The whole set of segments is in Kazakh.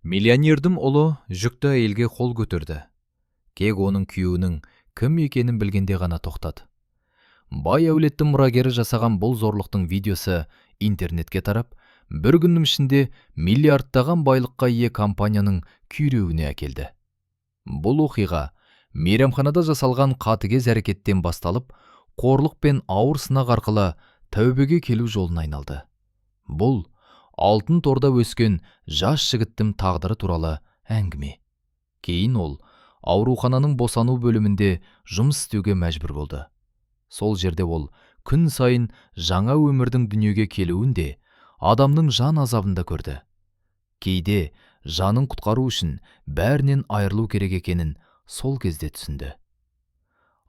Миллионердің ұлы жүкті әйелге қол көтерді. Кек оның күйеуінің кім екенін білгенде ғана тоқтады. Бай әулеттің мұрагері жасаған бұл зорлықтың видеосы интернетке тарап, бір күннің ішінде миллиардтаған байлыққа ие компанияның күйреуіне әкелді. Бұл оқиға мейрамханада жасалған қатыгез әрекеттен басталып, қорлық пен ауыр сынақ арқылы тәубеге келу жолына айналды. Бұл алтын торда өскен жас жігіттің тағдыры туралы әңгіме. Кейін ол аурухананың босану бөлімінде жұмыс істеуге мәжбүр болды. Сол жерде ол күн сайын жаңа өмірдің дүниеге келуін де, адамның жан азабында көрді. Кейде жанын құтқару үшін бәрінен айырылу керек екенін сол кезде түсінді.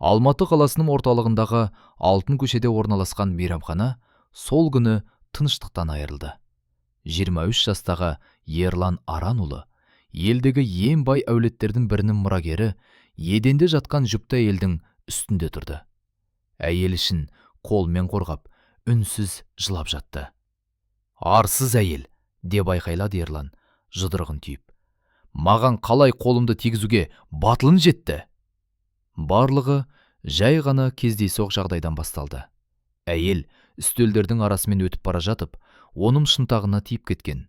Алматы қаласының орталығындағы Алтын көшеде орналасқан мейрамхана сол күні тыныштықтан айырылды. 23 жастағы Ерлан Аранұлы, елдегі ең бай әулеттердің бірінің мұрагері, еденде жатқан жүкті әйелдің үстінде тұрды. Әйел ішін қолмен қорғап, үнсіз жылап жатты. «Арсыз әйел!» деп айқайлады Ерлан, жұдырығын түйіп. «Маған қалай қолымды тигізуге батылың жетті?» Барлығы жай ғана кездейсоқ жағдайдан басталды. Әйел үстелдердің арасымен өтіп бара жатып, оның шынтағына тиіп кеткен.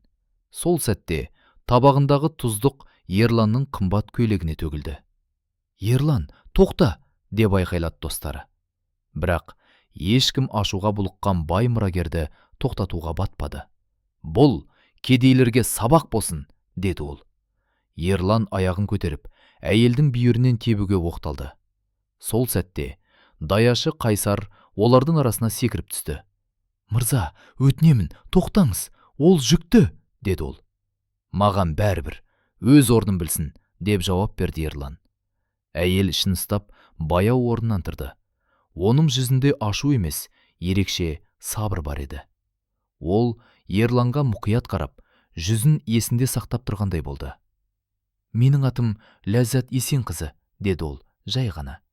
Сол сәтте табағындағы тұздық Ерланның қымбат көйлегіне төгілді. «Ерлан, тоқта!» деп айқайлады достары. Бірақ ешкім ашуға булыққан бай мұрагерді тоқтатуға батпады. «Бұл кедейлерге сабақ болсын!» деді ол. Ерлан аяғын көтеріп, әйелдің бүйірінен тебуге оқталды. Сол сәтте даяшы Қайсар олардың арасына секіріп түсті. «Мырза, өтінемін, тоқтаңыз, ол жүкті!» деді ол. «Маған бәрібір, өз орнын білсін!» деп жауап берді Ерлан. Әйел ішін ұстап, баяу орнынан тұрды. Оның жүзінде ашу емес, ерекше сабыр бар еді. Ол Ерланға мұқият қарап, жүзін есінде сақтап тұрғандай болды. «Менің атым Ләззат Есенқызы», деді ол жай ғана.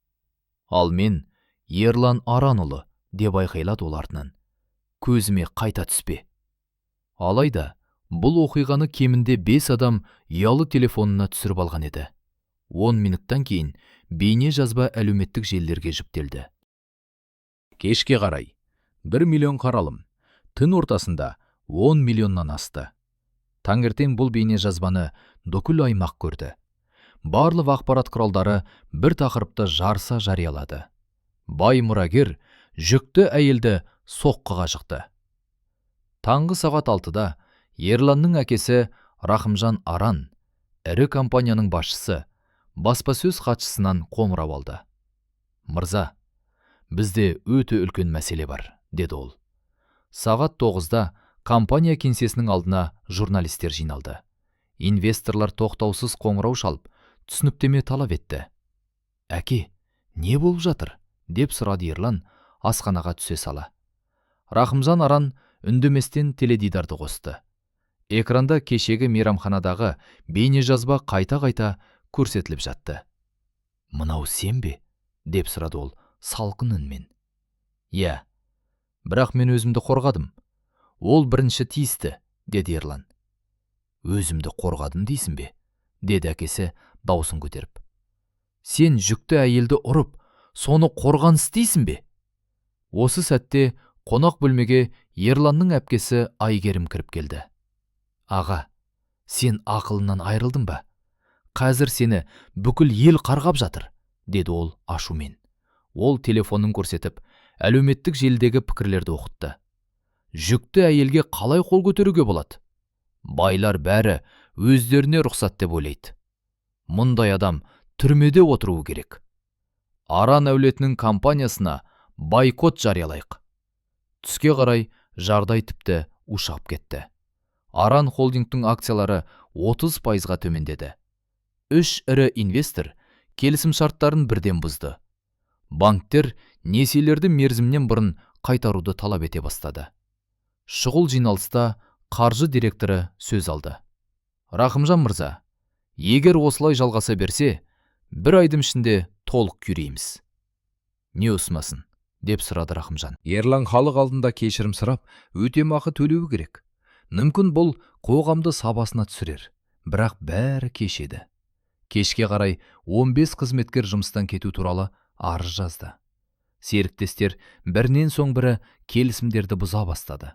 «Ал мен Ерлан Аранұлы», деп айқайлады ол артынан. «Көзіме қайта түспе». Алайда бұл оқиғаны кемінде 5 адам ұялы телефонына түсіріп алған еді. 10 минуттан кейін бейне жазба әлеуметтік желілерге жүктелді. Кешке қарай 1 миллион қаралым, түн ортасында 10 миллионнан асты. Таңертең бұл бейне жазбаны бүкіл аймақ көрді. Барлық ақпарат құралдары бір тақырыпты жарыса жариялады. Бай мұрагер жүкті әйелді соққыға жықты. Таңғы сағат 6-да Ерланның әкесі Рахымжан Аран, ірі компанияның басшысы, баспасөз хатшысынан қоңырау алды. «Мырза, бізде өте үлкен мәселе бар», деді ол. Сағат 9-да компания кеңсесінің алдына журналистер жиналды. Инвесторлар тоқтаусыз қоңырау шалып, түсініктеме талап етті. «Әке, не болып жатыр?» деп сұрады Ерлан асханаға түсе сала. Рахымжан Аран үндеместен теледидарды қосты. Экранда кешегі мейрамханадағы бейнежазба қайта-қайта көрсетіліп жатты. «Мынау сен бе?» деп сұрады ол салқын үнмен. «Иә, бірақ мен өзімді қорғадым. Ол бірінші тиісті», деді Ерлан. «Өзімді қорғадым дейсің бе?» деді әкесі даусын көтеріп. «Сен жүкті әйелді ұрып, соны қорғаныс дейсің бе?» Осы сәтте қонақ бөлмеге Ерланның әпкесі Айгерім кіріп келді. «Аға, сен ақылынан айырылдың ба? Қазір сені бүкіл ел қарғап жатыр», деді ол ашумен. Ол телефонын көрсетіп, әлеуметтік желідегі пікірлерді оқытты. «Жүкті әйелге қалай қол көтеруге болады? Байлар бәрі өздеріне рұқсат деп ойлайды. Мұндай адам түрмеде отыруы керек. Аран әулетінің компаниясына бойкот жариялайық». Түске қарай жағдай тіпті ушығып кетті. Аран холдингтің акциялары 30%-ға төмендеді. 3 ірі инвестор келісімшарттарын бірден бұзды. Банктер несиелерді мерзімнен бұрын қайтаруды талап ете бастады. Шұғыл жиналыста қаржы директоры сөз алды. «Рахымжан мырза, егер осылай жалғаса берсе, 1 айдың ішінде толық күйрейміз». «Не ұсынасың?» деп сұрады Рахымжан. Ерлан халық алдында кешірім сұрап, өтемақы төлеуі керек. Мүмкін бұл қоғамды сабасына түсірер. Бірақ бәрі кеш еді. Кешке қарай 15 қызметкер жұмыстан кету туралы арыз жазды. Серіктестер бірінен соң бірі келісімдерді бұза бастады.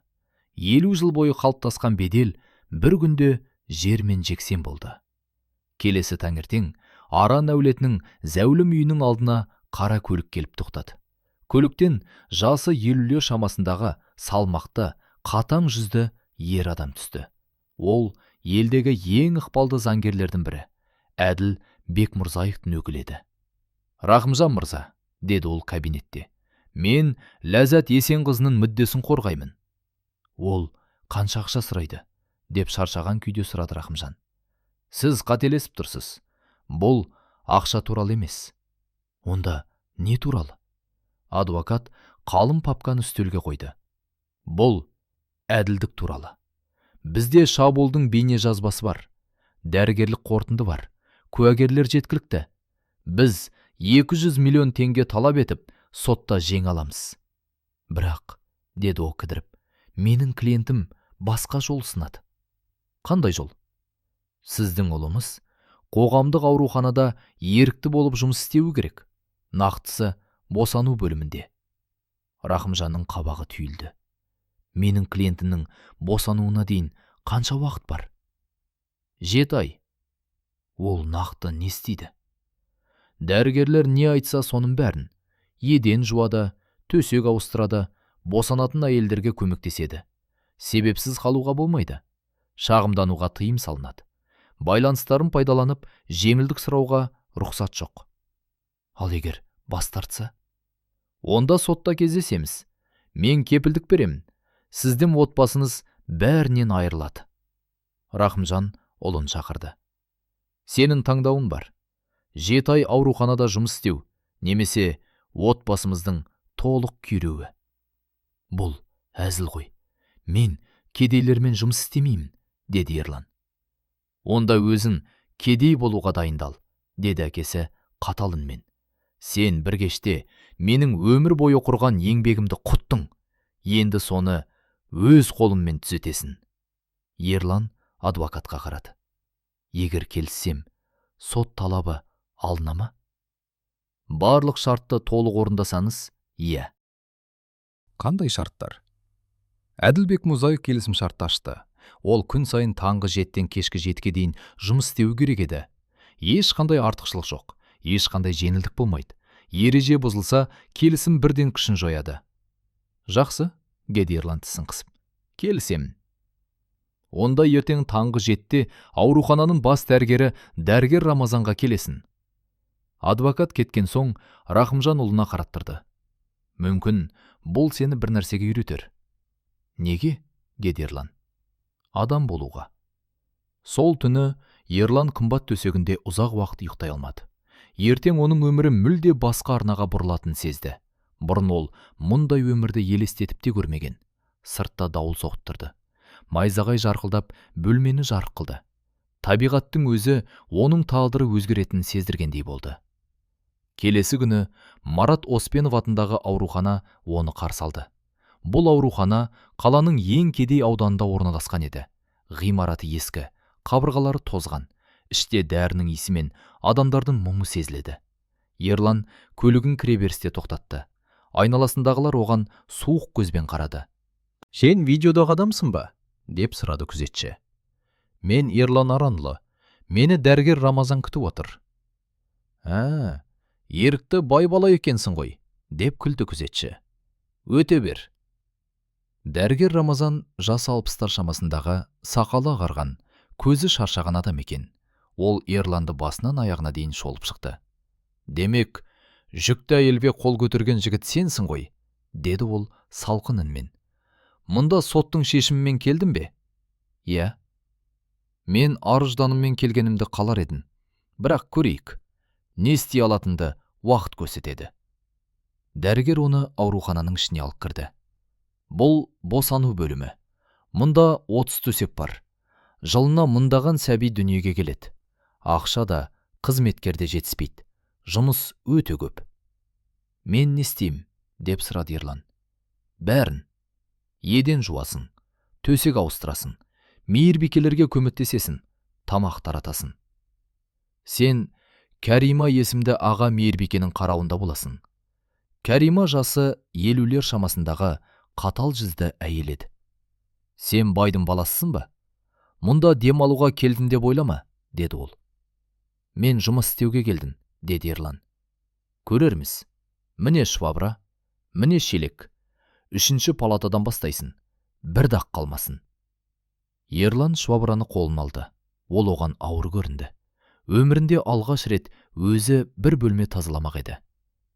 50 жыл бойы қалыптасқан бедел бір күнде жермен жексен болды. Келесі таңертең Аран әулетінің зәулім үйінің алдына қара көлік келіп тоқтады. Көліктен жасы 50 шамасындағы салмақты, қатаң жүзді ер адам түсті. Ол елдегі ең ықпалды заңгерлердің бірі, Әділ Бекмұрзаевтың өкілі еді. «Рахымжан мырза», деді ол кабинетте, «мен Ләззат Есенқызының мүддесін қорғаймын». «Ол қанша ақша сұрайды?» деп шаршаған күйде сұрады Рахымжан. «Сіз қателесіп тұрсыз. Бұл ақша туралы емес». «Онда не туралы?» Адвокат қалың папканы үстелге қойды. «Бұл әділдік туралы. Бізде шабуылдың бейне жазбасы бар. Дәрігерлік қорытынды бар. Куәгерлер жеткілікті. Біз 200 миллион теңге талап етіп, сотта жеңе аламыз». «Бірақ», деді ол кідіріп, «менің клиентім басқа жол сынады». «Қандай жол?» «Сіздің ұлымыз қоғамдық ауруханада ерікті болып жұмыс істеуі керек. Нақтысы босану бөлімінде». Рахымжанның қабағы түйілді. «Менің клиентімнің босануына дейін қанша уақыт бар?» «7 ай». «Ол нақты не істейді?» «Дәрігерлер не айтса соның бәрін. Еден жуады, төсек ауыстырады, босанатын әйелдерге көмектеседі. Себепсіз қалуға болмайды. Шағымдануға тыйым салынады. Байланыстарын пайдаланып, жеңілдік сұрауға рұқсат жоқ». «Ал егер бас тартса?» «Онда сотта кездесеміз. Мен кепілдік беремін. Сіздің отбасыңыз бәрінен айырылады». Рахымжан ұлын шақырды. «Сенің таңдауың бар. 7 ай ауруханада жұмыс істеу, немесе отбасымыздың толық күйреуі». «Бұл әзіл ғой. Мен кедейлермен жұмыс істемеймін», деді Ерлан. «Онда өзің кедей болуға дайындал», деді әкесі қатал үнмен. «Сен бір кеште менің өмір бойы құрған еңбегімді құттың. Енді соны өз қолыммен түзетесің». Ерлан адвокатқа қарады. «Егер келіссем, сот талабы алына ма?» «Барлық шартты толық орындасаңыз, иә». Қандай шарттар? Әділ Бекмұрзаев келісім шартты ашты. Ол күн сайын таңғы 7-тен кешкі 7-ге дейін жұмыс істеуі керек еді. Ешқандай артықшылық жоқ, ешқандай жеңілдік болмайды. Ереже бұзылса, келісім бірден күшін жояды. «Жақсы», деді Ерлан тісін қысып. «Келісемін». «Онда ертең таңғы 7-те аурухананың бас дәрігері дәрігер Рамазанға келесін». Адвокат кеткен соң Рахымжан ұлына қараттырды. «Мүмкін, бұл сені бір нәрсеге үйретер». «Неге?» деді Ерлан. «Адам болуға». Сол түні Ерлан қымбат төсегінде ұзақ уақыт ұйықтай алмады. Ертең оның өмірі мүлде басқа арнаға бұрылатынын сезді. Бұрын ол мұндай өмірді елестетіп те көрмеген. Сыртта дауыл соғып тұрды. Майзағай жарқылдап, бөлмені жарық қылды. Табиғаттың өзі оның тағдыры өзгеретінін сездіргендей болды. Келесі күні Марат Оспенов атындағы аурухана оны қарсы алды. Бұл аурухана қаланың ең кедей ауданында орналасқан еді. Ғимараты ескі, қабырғалары тозған, іште дәрінің иісі мен адамдардың мұңы сезіледі. Ерлан көлігін кіреберісте тоқтатты. Айналасындағылар оған суық көзбен қарады. «Сен видеодағы адамсың ба?» деп сұрады күзетші. «Мен Ерлан Аранұлы. Мені дәрігер Рамазан күтіп отыр». Ерікті бай бала екенсің ғой», деп күлді күзетші. «Өте бер». Дәрігер Рамазан жасы 60-тар шамасындағы, сақалы ағарған, көзі шаршаған адам екен. Ол Ерланды басынан аяғына дейін шолып шықты. «Демек, жүкті әйелге қол көтерген жігіт сенсің ғой», деді ол салқын үнмен. «Мұнда соттың шешімімен келдің бе?» «Иә». «Мен арызданыммен келгенімді қалар едім. Бірақ көрейік. Не істей алатынды уақыт көрсетеді». Дәрігер оны аурухананың ішіне алып кірді. «Бұл босану бөлімі. Мұнда 30 төсек бар. Жылына мыңдаған сәби дүниеге келеді. Ақша да, қызметкерде жетіспейді. Жұмыс өте көп». «Мен не істеймін?» деп сұрады Ерлан. «Бәрін. Еден жуасың, төсек ауыстырасың, мейірбикелерге көмектесесің, тамақ таратасың. Сен Кәрима есімді аға мейірбикенің қарауында боласың. Кәрима жасы 50-лер шамасындағы қатал жүзді әйел еді. Сен байдың баласысың ба? Мұнда демалуға келдің деп ойлама, деді ол. Мен жұмыс істеуге келдім, деді Ерлан. Көрерміз. Міне швабра, міне шелек. 3-ші палатадан бастайсың. Бір дақ қалмасын. Ерлан швабраны қолын алды. Ол оған ауыр көрінді. Өмірінде алғаш рет өзі бір бөлме тазаламақ еді.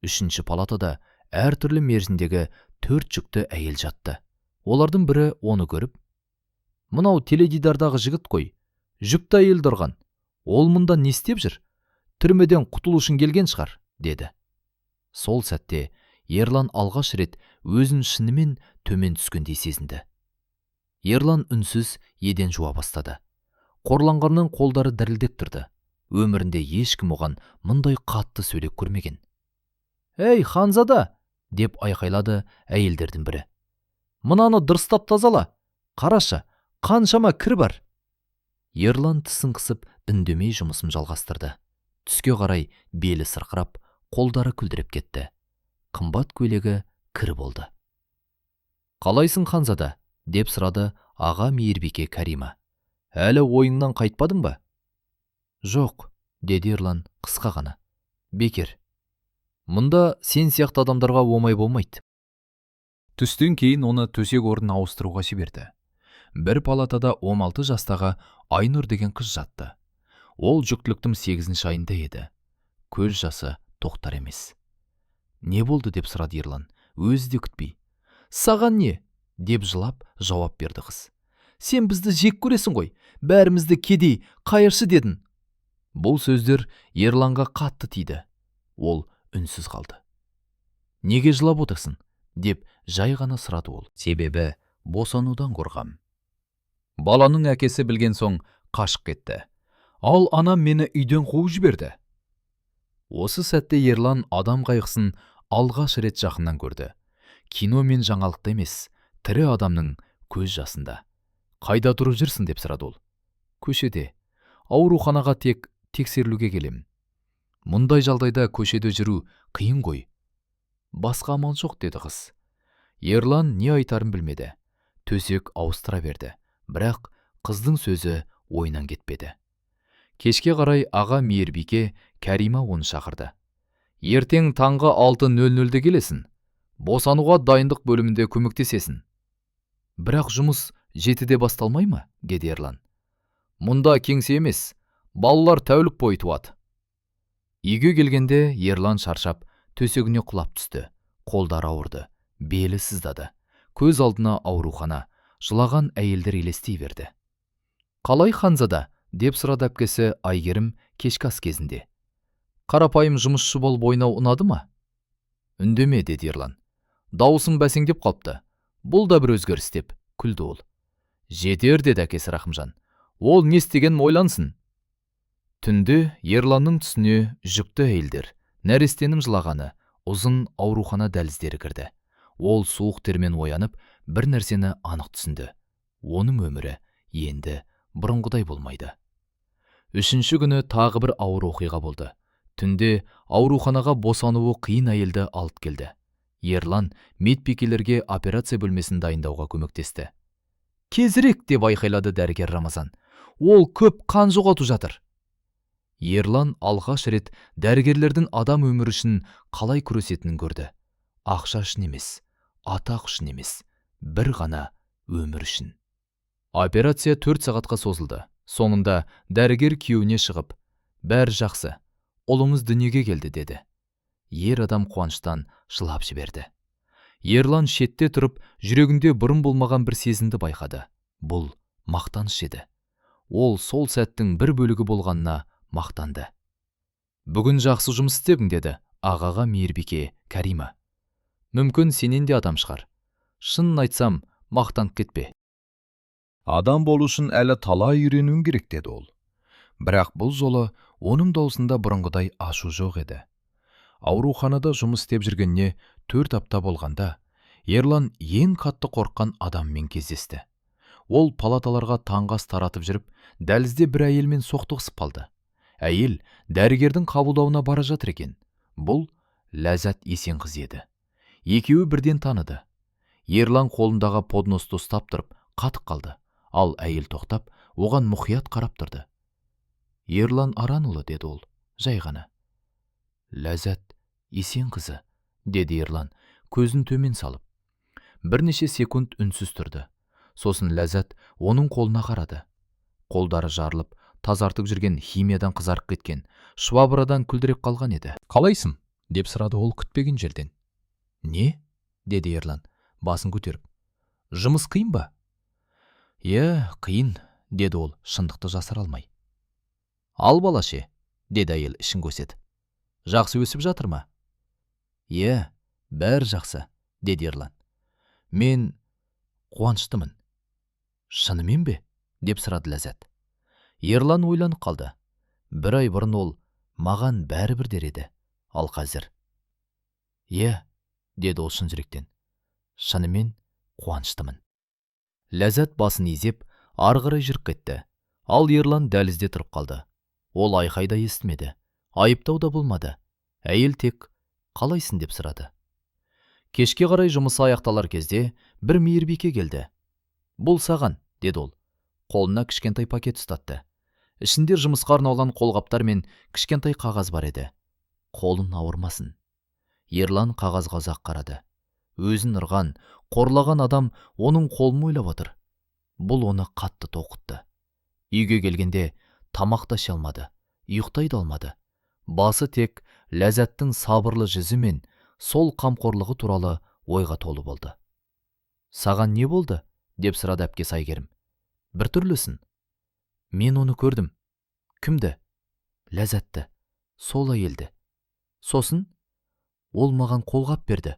3-ші палатада әртүрлі мерзімдегі 4 жүкті әйел жатты. Олардың бірі оны көріп, «Мынау теледидардағы жігіт қой, жүкті әйел тұрған. Ол мұнда не істеп жүр? Түрмеден құтылу үшін келген шығар», деді. Сол сәтте Ерлан алғаш рет өзін шынымен төмен түскендей сезінді. Ерлан үнсіз еден жуа бастады. Қорланғанның қолдары дірілдеп тұрды. Өмірінде ешкім оған мұндай қатты сөйлеп көрмеген. «Ей, ханзада!» деп айқайлады әйелдердің бірі. «Мынаны дұрыстап тазала. Қарашы, қаншама кір бар». Ерлан тісін қысып үндемей жұмысын жалғастырды. Түске қарай белі сырқырап, қолдары күлдіреп кетті. Қымбат көйлегі кір болды. «Қалайсың, ханзада?» деп сұрады аға мейірбике Кәрима. «Әлі ойыңнан қайтпадың ба?» «Жоқ», деді Ерлан қысқа ғана. «Бекер. Мұнда сен сияқты адамдарға оңай болмайды». Түстен кейін оны төсек орнын ауыстыруға жіберді. Бір палатада 16 жастағы Айнұр деген қыз жатты. Ол жүктіліктің 8-ші айында еді. Көз жасы тоқтар емес. «Не болды?» деп сұрады Ерлан, өзі де күтпей. «Саған не?» деп жылап жауап берді қыз. «Сен бізді жек көресің ғой, бәрімізді кедей, қайыршы дедің». Бұл сөздер Ерланға қатты тиді. Ол үнсіз қалды. «Неге жылап отырсың?» деп жай ғана сұрады ол. «Себебі босанудан қорқам». Баланың әкесі білген соң қашып кетті. Ал анам мені үйден қуып жіберді. Осы сәтте Ерлан адам қайғысын алғаш рет жақыннан көрді. Кино мен жаңалықта емес, тірі адамның көз жасында. «Қайда тұрып жүрсің?» деп сұрады ол. «Көшеде. Ауруханаға тек тексерілуге келем». «Мұндай жағдайда көшеде жүру қиын ғой». «Басқа амал жоқ», деді қыз. Ерлан не айтарын білмеді. Төсек ауыстыра берді. Бірақ қыздың сөзі ойынан кетпеді. Кешке қарай аға мейірбике Кәрима оны шақырды. «Ертең таңғы 6:00-де келесің. Босануға дайындық бөлімінде көмектесесің». «Бірақ жұмыс 7-де басталмай ма?» деді Ерлан. «Мұнда кеңсе емес, балалар тәулік бойы туады». Үйге келгенде Ерлан шаршап, төсегіне құлап түсті. Қолдары ауырды, белі сыздады. Көз алдына аурухана, жылаған әйелдер елестей берді. «Қалай, ханзада?» деп сұрады әпкесі Айгерім кешкі ас кезінде. «Қарапайым жұмысшы болып ойнау ұнады ма?» «Үндеме», деді Ерлан. «Дауысым бәсеңдеп қалыпты. Бұл да бір өзгеріс» деп күлді ол. «Жетер», деді әкесі Рахымжан. «Ол не істегенін ойлансын». Түнде Ерланның түсіне жүкті әйелдер, нәрестенің жылағаны, ұзын аурухана дәліздері кірді. Ол суық термен оянып, бір нәрсені анық түсінді. Оның өмірі енді бұрынғыдай болмайды. 3-ші күні тағы бір ауыр оқиға болды. Түнде ауруханаға босануы қиын әйелді алып келді. Ерлан медбикелерге операция бөлмесін дайындауға көмектесті. «Кезірек!» деп айқайлады дәрігер Рамазан. «Ол көп қан жоғалтып жатыр». Ерлан алғаш рет дәрігерлердің адам өмірі үшін қалай күресетінін көрді. Ақша үшін емес, атақ үшін емес, бір ғана өмір үшін. Операция 4 сағатқа созылды. Соңында дәрігер күйеуіне шығып, «Бәрі жақсы, ұлыңыз дүниеге келді», деді. Ер адам қуаныштан жылап жіберді. Ерлан шетте тұрып, жүрегінде бұрын болмаған бір сезімді байқады. Бұл мақтаныш еді. Ол сол сәттің бір бөлігі болғанына мақтанды. «Бүгін жақсы жұмыс істедің», деді ағаға мейірбике Кәрима. «Мүмкін сенен де адам шығар. Шынын айтсам, мақтанып кетпе. Адам болу үшін әлі талай үйренуің керек», деді ол. Бірақ бұл жолы оның даусында бұрынғыдай ашу жоқ еді. Ауруханада жұмыс істеп жүргеніне 4 апта болғанда, Ерлан ең қатты қорыққан адаммен кездесті. Ол палаталарға таңғас таратып жүріп, дәлізде бір әйелмен соқтығысып қалды. Әйел дәрігердің қабылдауына бара жатыр екен. Бұл Ләззат Есенқызы еді. Екеуі бірден таныды. Ерлан қолындағы подносты ұстап тұрып, қатып қалды. Ал әйел тоқтап, оған мұқият қарап тұрды. Ерлан Аранұлы, деді ол, жай ғана. Ләззат Есенқызы, деді Ерлан, көзін төмен салып. Бірнеше секунд үнсіз тұрды. Сосын Ләззат оның қолына қарады. Қолдары жарылып, тазартып жүрген химиядан қызарып кеткен, швабрадан күлдіреп қалған еді. Қалайсың? Деп сұрады ол күтпеген жерден. Не? Деді Ерлан, басын көтеріп. Жұмыс қиын ба? Қиын, деді ол, шындықты жасыра алмай. Ал балаше, деді әйел ішін көсетіп. Жақсы өсіп жатыр ма? Бәрі жақсы, деді Ерлан. Мен қуаныштымын. Шынымен бе? Деп сұрады Ләззат. Ерлан ойланып қалды. Бір ай бұрын ол маған бәрібір дер еді. Ал қазір? Деді ол шын жүректен. Шынымен қуаныштымын. Ләззат басын изеп, ары қарай жүріп кетті. Ал Ерлан дәлізде тұрып қалды. Ол айқайда естімеді. Айыптау да болмады. Әйел тек қалайсың деп сұрады. Кешке қарай жұмысы аяқталар кезде бір мейірбике келді. Бұл саған, деді ол. Қолына кішкентай пакет ұстатты. Ішінде жұмысқа арналған қолғаптар мен кішкентай қағаз бар еді. Қолын ауырмасын. Ерлан қағазға ұзақ қарады. Өзін ұрған, қорлаған адам оның қолын ойлап отыр. Бұл оны қатты тоқытты. Үйге келгенде тамақ та іше алмады, ұйықтай да алмады. Басы тек Ләззаттың сабырлы жүзі мен сол қамқорлығы туралы ойға толы болды. Саған не болды? Деп сұрады әпкесі Әйгерім. Бір түрлісің. Мен оны көрдім. Кімді? Ләззатты. Сол әйелді. Сосын ол маған қолғап берді.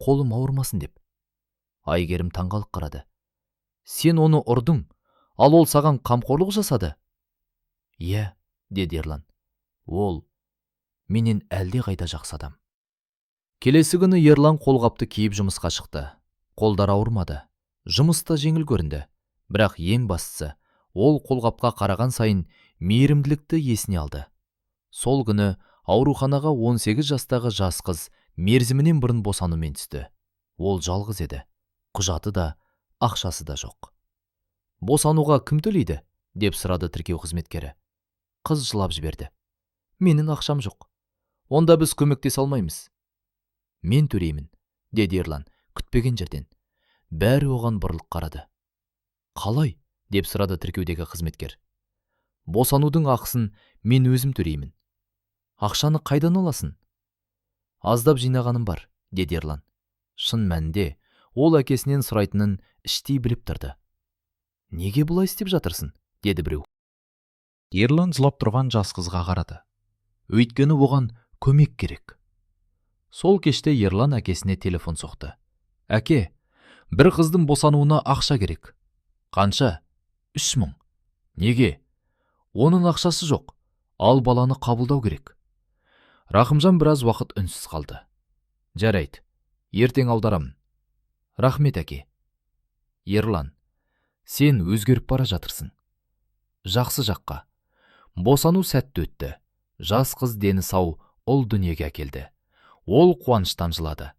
Қолым ауырмасын деп. Әйгерім таңғалып қарады. Сен оны ұрдың, ал ол саған қамқорлық жасады? Деді Ерлан. Ол менен әлде қайда жақсы адам. Келесі күні Ерлан қолғапты киіп жұмысқа шықты. Қолдар ауырмады. Жұмыс та жеңіл көрінді. Бірақ ең бастысы, ол қолғапқа қараған сайын мейірімділікті есіне алды. Сол күні ауруханаға 18 жастағы жас қыз мерзімінен бұрын босанумен түсті. Ол жалғыз еді. Құжаты да, ақшасы да жоқ. Босануға кім төлейді? Деп сұрады тіркеу қызметкері. Қыз жылап жіберді. Менің ақшам жоқ. Онда біз көмектесе алмаймыз. Мен төлеймін, деді Ерлан, күтпеген жерден. Бәрі оған бұрылып қарады. Қалай? Деп сұрады тіркеудегі қызметкер. Босанудың ақысын мен өзім төлеймін. Ақшаны қайдан аласың? Аздап жинағаным бар, деді Ерлан. Шын мәнінде ол әкесінен сұрайтынын іштей біліп тұрды. Неге бұлай істеп жатырсың? Деді біреу. Ерлан жылап тұрған жас қызға қарады. Өйткені оған көмек керек. Сол кеште Ерлан әкесіне телефон соқты. Әке, бір қыздың босануына ақша керек. Қанша? 3000. Неге? Оның ақшасы жоқ. Ал баланы қабылдау керек. Рахымжан біраз уақыт үнсіз қалды. Жарайды, ертең аударамын. Рахмет, әке. Ерлан, сен өзгеріп бара жатырсың. Жақсы жаққа. Босану сәтті өтті. Жас қыз дені сау ұл дүниеге әкелді. Ол қуаныштан жылады.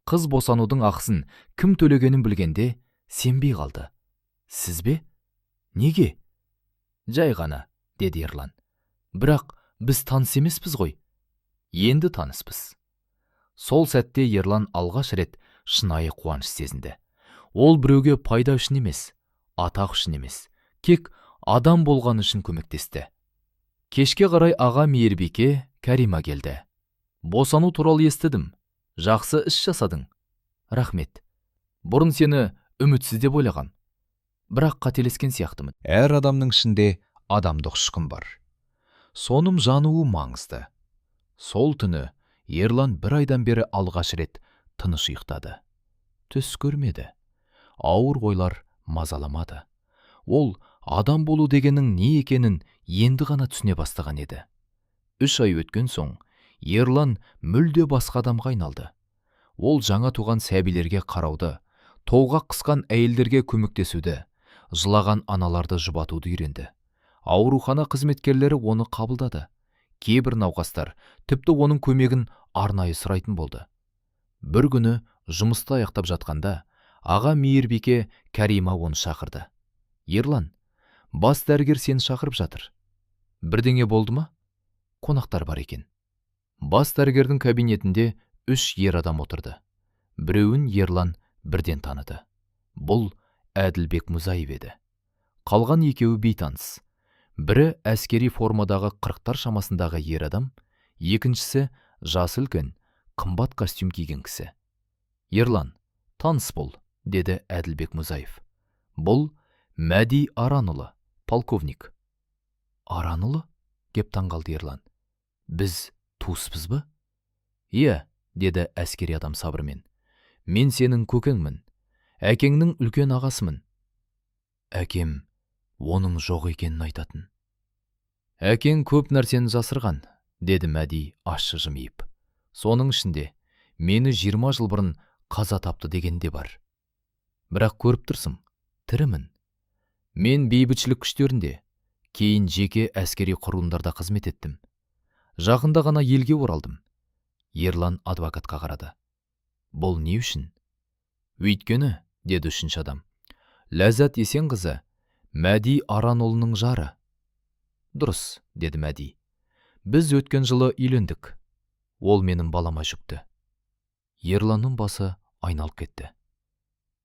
Қыз босанудың ақысын кім төлегенін білгенде сенбей қалды. Сіз бе? Неге? Жай ғана, деді Ерлан. Бірақ біз таныс емеспіз ғой. Енді таныспыз. Сол сәтте Ерлан алғаш рет шынайы қуаныш сезінді. Ол біреуге пайда үшін емес, атақ үшін емес, тек адам болған үшін көмектесті. Кешке қарай аға мейірбике Кәрима келді. Босану туралы естідім. Жақсы іс жасадың. Рахмет. Бұрын сені үмітсіз деп ойлаған. Бірақ қателескен сияқтымын. Әр адамның ішінде адамдық ұшқын бар. Соным жануы маңызды. Сол түні Ерлан бір айдан бері алғаш рет тыныш ұйықтады. Түс көрмеді. Ауыр ойлар мазаламады. Ол адам болу дегеннің не екенін енді ғана түсіне бастаған еді. 3 ай өткен соң Ерлан мүлде басқа адамға айналды. Ол жаңа туған сәбилерге қарауды, толғақ қысқан әйелдерге көмектесуді, жылаған аналарды жұбатуды үйренді. Аурухана қызметкерлері оны қабылдады. Кейбір науқастар тіпті оның көмегін арнайы сұрайтын болды. Бір күні жұмысты аяқтап жатқанда, аға мейірбике Кәрима оны шақырды. Ерлан, бас дәрігер сені шақырып жатыр. Бірдеңе болды ма? Қонақтар бар екен. Бас дәрігердің кабинетінде 3 ер адам отырды. Біреуін Ерлан бірден таныды. Бұл Әділбек Мұзаев еді. Қалған екеуі бейтаныс. Бірі әскери формадағы 40-тар шамасындағы ер адам, екіншісі жасы үлкен, қымбат костюм киген кісі. Ерлан, таныс бол, деді Әділбек Мұзаев. Бұл Мәди Аранұлы, полковник. Аранұлы? Кеп таңғалды Ерлан. Біз туыспыз ба? Иә, деді әскери адам сабырмен. Мен сенің көкеңмін. Әкеңнің үлкен ағасымын. Әкем оның жоқ екенін айтатын. Әкең көп нәрсені жасырған, деді Мәди ащы жымиып. Соның ішінде мені 20 жыл бұрын қаза тапты дегенде бар. Бірақ көріп тұрсың, тірімін. Мен бейбітшілік күштерінде, кейін жеке әскери құрылымдарда қызмет еттім. Жақында ғана елге оралдым. Ерлан адвокатқа қарады. Бұл не үшін? Өйткені, деді үшінші адам, Ләззат Есенқызы Мәди Аранұлының жары. Дұрыс, деді Мәди. Біз өткен жылы үйлендік. Ол менің балама жүкті. Ерланның басы айналып кетті.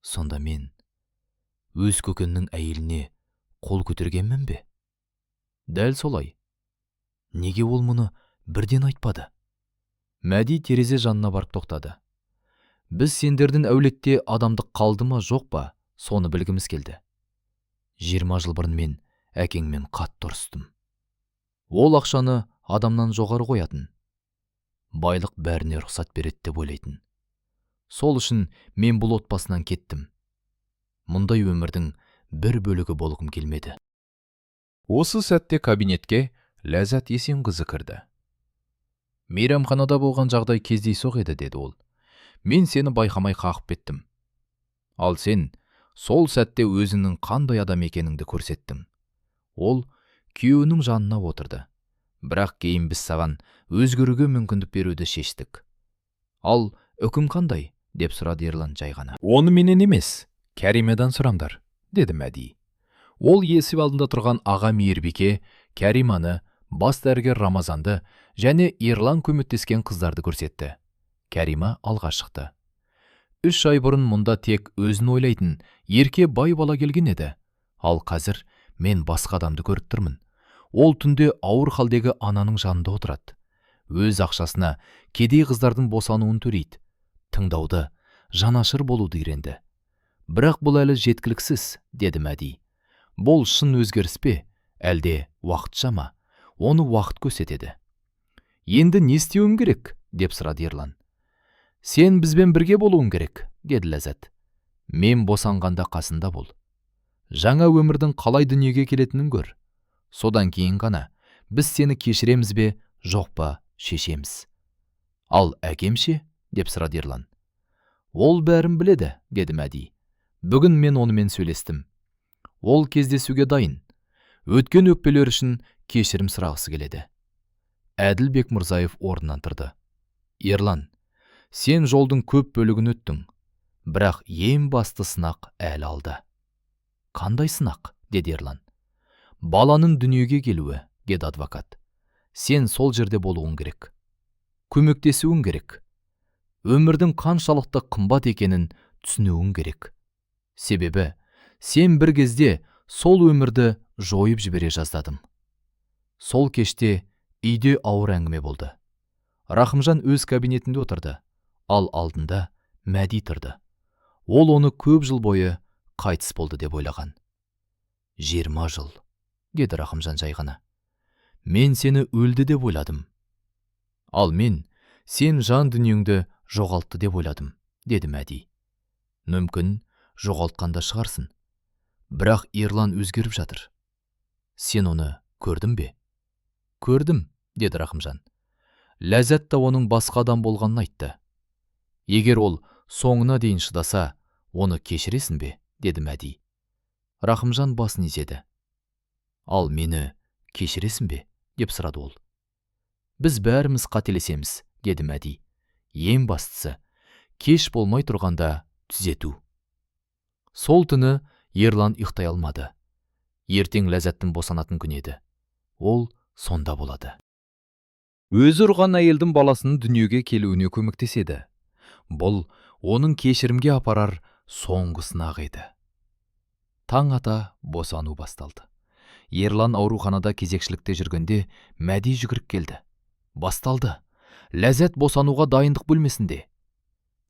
Сонда мен өз көкеннің әйеліне қол көтергенмін бе? Дәл солай. Неге ол мұны бірден айтпады? Мәди терезе жанына барып тоқтады. Біз сендердің әулетте адамдық қалды ма жоқ па, соны білгіміз келді. 20 жыл бұрын мен әкеңмен қатты ұрыстым. Ол ақшаны адамнан жоғары қоятын. Байлық бәріне рұқсат береді деп ойлайтын. Сол үшін мен бұл отбасынан кеттім. Мұндай өмірдің бір бөлігі болғым келмеді. Осы сәтте кабинетке Ләззат Есенқызы кірді. Мейрамханада болған жағдай кездейсоқ еді, деді ол. Мен сені байқамай қағып кеттім. Ал сен сол сәтте өзіңнің қандай адам екеніңді көрсеттің. Ол күйеуінің жанына отырды. Бірақ кейін біз саған өзгеруге мүмкіндік беруді шештік. Ал үкім қандай? Деп сұрады Ерлан жай ғана. Оны менен емес, Кәримадан сұраңдар, деді Мәди. Ол есік алдында тұрған аға мейірбике Кәриманы, бас дәрігер Рамазанды және Ерлан көмектескен қыздарды көрсетті. Кәрима алға шықты. 3 ай бұрын мұнда тек өзін ойлайтын ерке бай бала келген еді. Ал қазір мен басқа адамды көріп тұрмын. Ол түнде ауыр халдегі ананың жанында отырады. Өз ақшасына кедей қыздардың босануын төлейді. Тыңдауды, жанашыр болуды үйренді. Бірақ бұл әлі жеткіліксіз, деді Мәди. Бұл шын өзгеріс пе, әлде уақытша ма? Оны уақыт көрсетеді. Енді не істеуім керек? Деп сұрады Ерлан. Сен бізбен бірге болуың керек, деді Ләззат. Мен босанғанда қасында бол. Жаңа өмірдің қалай дүниеге келетінін көр. Содан кейін ғана біз сені кешіреміз бе, жоқ па шешеміз. Ал әкем ше? Деп сұрады Ерлан. Ол бәрін біледі, деді Мәди. Бүгін мен онымен сөйлестім. Ол кездесуге дайын. Өткен өкпелер үшін кешірім сұрағысы келеді. Әділбек Мұрзаев орнынан тұрды. Ерлан, сен жолдың көп бөлігін өттің, бірақ ең басты сынақ әлі алды. Қандай сынақ? Деді Ерлан. Баланың дүниеге келуі, деді адвокат. Сен сол жерде болуың керек. Көмектесуің керек. Өмірдің қаншалықты қымбат екенін түсінуің керек. Себебі, сен бір кезде сол өмірді жойып жібере жаздадым. Сол кеште үйде ауыр әңгіме болды. Рахымжан өз кабинетінде отырды, ал алдында Мәди тұрды. Ол оны көп жыл бойы қайтыс болды деп ойлаған. 20 жыл, деді Рахымжан жай ғана. Мен сені өлді деп ойладым. Ал мен сен жан дүниеңді жоғалтты деп ойладым, деді Мәди. Мүмкін жоғалтқанда шығарсың. Бірақ Ерлан өзгеріп жатыр. Сен оны көрдің бе? Көрдім, деді Рахымжан. Ләззат та оның басқа адам болғанын айтты. Егер ол соңына дейін шыдаса, оны кешіресің бе? Деді Мәди. Рахымжан басын изеді. Ал мені кешіресің бе? Деп сұрады ол. Біз бәріміз қателесеміз, деді Мәди. Ең бастысы, кеш болмай тұрғанда түзету. Сол түні Ерлан ұйықтай алмады. Ертең Ләззаттың босанатын күн еді. Ол сонда болады. Өзі ұрған әйелдің баласының дүниеге келуіне көмектеседі. Бұл оның кешірімге апарар соңғы сынағы еді. Таң ата босану басталды. Ерлан ауруханада кезекшілікте жүргенде Мәди жүгіріп келді. Басталды. Ләззат босануға дайындық бөлмесінде.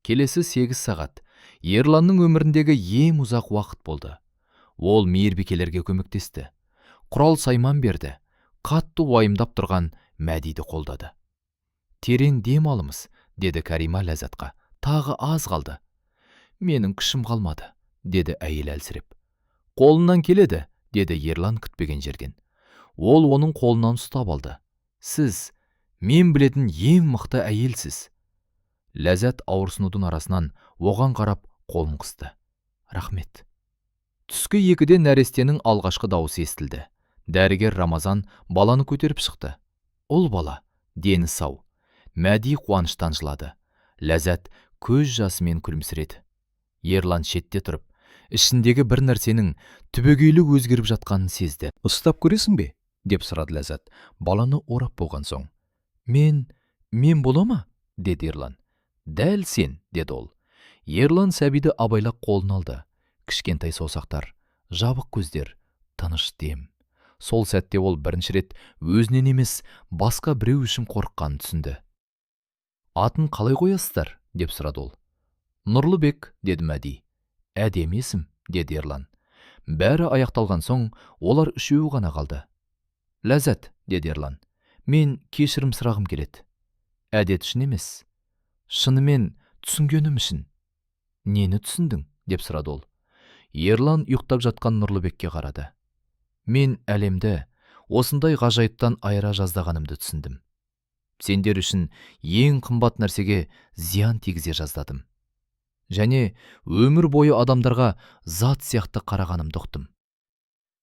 Келесі 8 сағат Ерланның өміріндегі ең ұзақ уақыт болды. Ол мейірбикелерге көмектесті. Құрал сайман берді. Қатты уайымдап тұрған Мәдиді қолдады. Терең дем алыңыз, деді Кәрима Ләззатқа. Тағы аз қалды. Менің күшім қалмады, деді әйел әлсіреп. Қолынан келеді, деді Ерлан күтпеген жерден. Ол оның қолынан ұстап алды. Сіз, мен білетін ең мықты әйелсіз. Ләззат ауырсынудың арасынан оған қарап қолын қысты. Рахмет. Түскі 2-де нәрестенің алғашқы дауысы естілді. Дәрігер Рамазан баланы көтеріп шықты. Ұл бала, дені сау. Мәди қуаныштан жылады. Ләззат көз жасымен күлімсіреді. Ерлан шетте тұрып, ішіндегі бір нәрсенің түбегейлі өзгеріп жатқанын сезді. Ұстап көресің бе? Деп сұрады Ләззат, баланы орап болған соң. Мен бола ма? Деді Ерлан. Дәл сен, деді ол. Ерлан сәбиді абайлап қолын алды. Кішкентай саусақтар, жабық көздер, тыныш дем. Сол сәтте ол бірінші рет өзінен емес, басқа біреу үшін қорыққанын түсінді. Атын қалай қоясыздар? Деп сұрады ол. Нұрлыбек, деді Мәди. Әдемі есім, деді Ерлан. Бәрі аяқталған соң, олар үшеуі ғана қалды. Ләззат, деді Ерлан. Мен кешірім сұрағым келеді. Әдет үшін емес. Шынымен түсінгенім үшін. Нені түсіндің? Деп сұрады ол. Ерлан ұйықтап жатқан Нұрлыбекке қарады. Мен әлемді осындай ғажайыптан айыра жаздағанымды түсіндім. Сендер үшін ең қымбат нәрсеге зиян тигізе жаздадым. Және өмір бойы адамдарға зат сияқты қарағанымды ұқтым.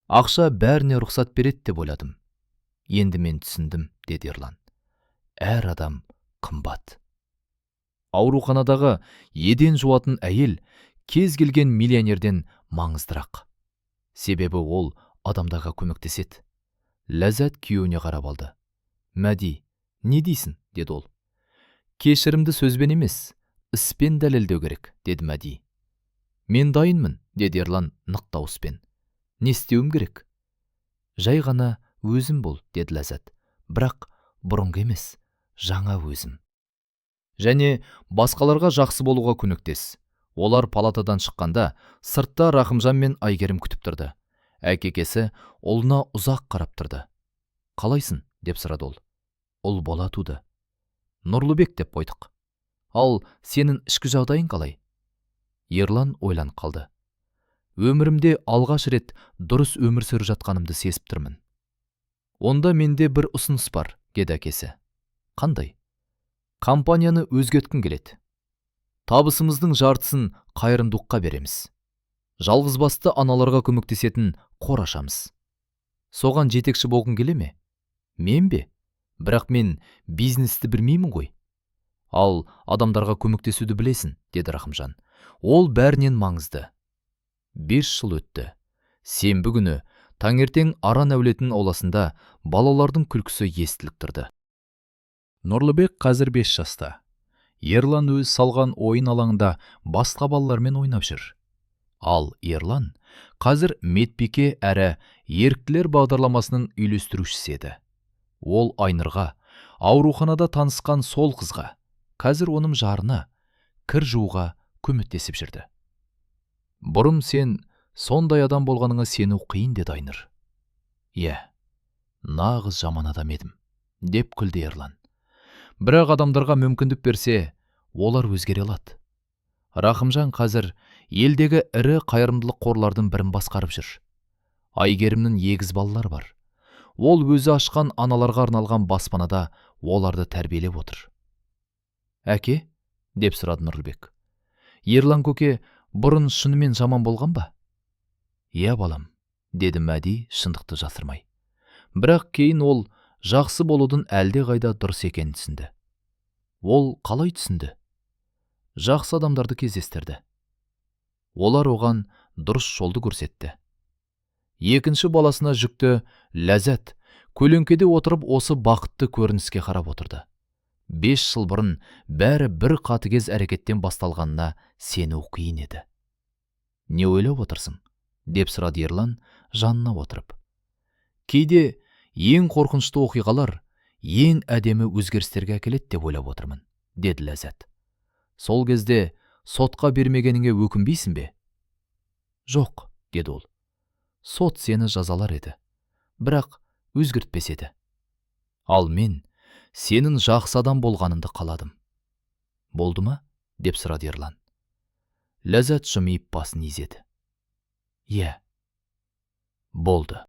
Ақша бәріне рұқсат береді деп ойладым. Енді мен түсіндім, деді Ерлан. Әр адам қымбат. Ауруханадағы еден жуатын әйел кез келген миллионерден маңыздырақ. Себебі ол адамдарға көмектеседі. Ләззат күйеуіне қарап алды. Мәди, не дейсің? Деді ол. Кешірімді сөзбен емес, іспен дәлелдеу керек, деді Мәди. Мен дайынмын, деді Ерлан нық дауыспен. Не істеуім керек? Жай ғана өзім бол, деді Ләззат. Бірақ бұрынғы емес, жаңа өзім. Және басқаларға жақсы болуға көмектес. Олар палатадан шыққанда сыртта Рахымжан мен Айгерім күтіп тұрды. Әкекесі ұлына ұзақ қарап тұрды. Қалайсың? Деп сұрады ол. Ұл бала туды. Нұрлыбек деп қойдық. Ал сенің ішкі жағдайың қалай? Ерлан ойланып қалды. Өмірімде алғаш рет дұрыс өмір сүріп жатқанымды сезіп тұрмын. Онда менде бір ұсыныс бар, деді әкесі. Қандай? Компанияны өзгерткім келеді. Табысымыздың жартысын қайырымдылыққа береміз. Жалғызбасты аналарға көмектесетін қор ашамыз. Соған жетекші болғың келе ме? Мен бе? Бірақ мен бизнесті білмеймін ғой. Ал адамдарға көмектесуді білесің, деді Рахымжан. Ол бәрінен маңызды. 5 жыл өтті. Сенбі күні таңертең Аран әулетінің ауласында балалардың күлкісі естіліп тұрды. Нұрлыбек қазір 5 жаста. Ерлан өз салған ойын алаңында басқа балалармен ойнап жүр. Ал Ерлан қазір медбике әрі еріктілер бағдарламасының үйлестірушісі еді. Ол Айнұрға, ауруханада танысқан сол қызға, қазір оның жарына, кір жууға көмектесіп жүрді. Бұрын сен сондай адам болғаныңа сену қиын, деді Айнұр. Иә, нағыз жаман адам едім, деп күлді Ерлан. Бірақ адамдарға мүмкіндік берсе, олар өзгере алады. Рахымжан қазір елдегі ірі қайырымдылық қорлардың бірін басқарып жүр. Айгерімнің егіз балалары бар. Ол өзі ашқан аналарға арналған баспанада оларды тәрбиелеп отыр. Әке? Деп сұрады Нұрлыбек. Ерлан көке бұрын шынымен жаман болған ба? Иә балам, деді Мәди шындықты жасырмай. Бірақ кейін ол жақсы болудың әлде қайда дұрыс екенін түсінді. Ол қалай түсінді? Жақсы адамдарды кездестірді. Олар оған дұрыс жолды көрсетті. Екінші баласына жүкті Ләззат көлеңкеде отырып осы бақытты көрініске қарап отырды. 5 жыл бұрын бәрі бір қатыгез әрекеттен басталғанына сену қиын еді. Не ойлап отырсың? Деп сұрады ерлан жанына отырып. Кейде ең қорқынышты оқиғалар ең әдемі өзгерістерге әкеледі деп ойлап отырмын, деді Ләззат. Сол кезде сотқа бермегеніңе өкінбейсің бе? Жоқ, деді ол. Сот сені жазалар еді, бірақ өзгертпес еді. Ал мен сенің жақсы адам болғаныңды қаладым. Болды ма? Деп сұрады ерлан. Ләззат жымиып басын изеді. Иә, болды.